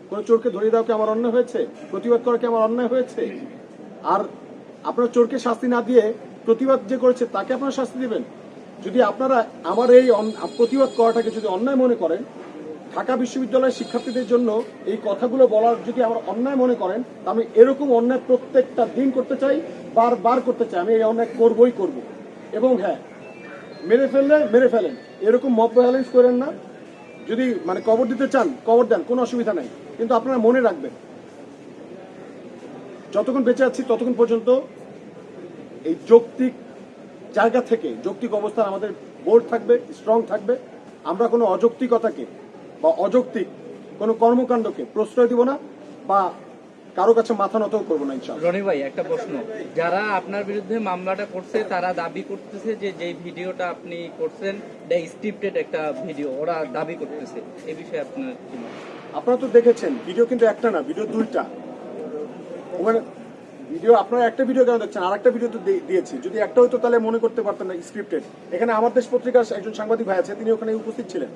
কোনো চোরকে ধরিয়ে দেওয়া কি আমার অন্যায় হয়েছে? প্রতিবাদ করা কি আমার অন্যায় হয়েছে? আর আপনারা চোরকে শাস্তি না দিয়ে প্রতিবাদ যে করেছে তাকে আপনারা শাস্তি দিবেন? যদি আপনারা আমার এই প্রতিবাদ করাটাকে যদি অন্যায় মনে করেন, ঢাকা বিশ্ববিদ্যালয়ের শিক্ষার্থীদের জন্য এই কথাগুলো বলার যদি আমরা অন্যায় মনে করেন, আমি এরকম অন্যায় প্রত্যেকটা দিন করতে চাই, বারবার করতে চাই। আমি এই অন্যায় করবই করব। এবং হ্যাঁ, মেরে ফেললে মেরে ফেলেন, এরকম মব ভায়োলেন্স করেন না। যদি মানে কবর দিতে চান কবর দেন, কোনো অসুবিধা নাই। কিন্তু আপনারা মনে রাখবেন, যতক্ষণ বেঁচে আছি ততক্ষণ পর্যন্ত এই যৌক্তিক জায়গা থেকে যৌক্তিক অবস্থান আমাদের বোল্ড থাকবে, স্ট্রং থাকবে। আমরা কোনো অযৌক্তিকতাকে বা অযৌক্তিক কোনো কর্মকাণ্ডকে প্রশ্রয় দিব না বা কারো কাছে মাথা নতও করবো না ইনশাআল্লাহ। রনি ভাই, একটা প্রশ্ন, যারা আপনার বিরুদ্ধে মামলাটা করছে তারা দাবি করতেছে যে যেই ভিডিওটা আপনি করছেন এটা স্ক্রিপ্টেড একটা ভিডিও, ওরা দাবি করতেছে। এই বিষয়ে আপনার কি মত? আপনারা তো দেখেছেন ভিডিও কিন্তু একটা না, ভিডিও দুইটা। ওখানে ভিডিও আপনারা একটা ভিডিও কেন দেখছেন? আর একটা ভিডিও তো দিয়েছি। যদি একটা হইতো তাহলে মনে করতে পারতেন না স্ক্রিপ্টেড। এখানে আমার দেশ পত্রিকার একজন সাংবাদিক ভাই আছে, তিনি ওখানে উপস্থিত ছিলেন।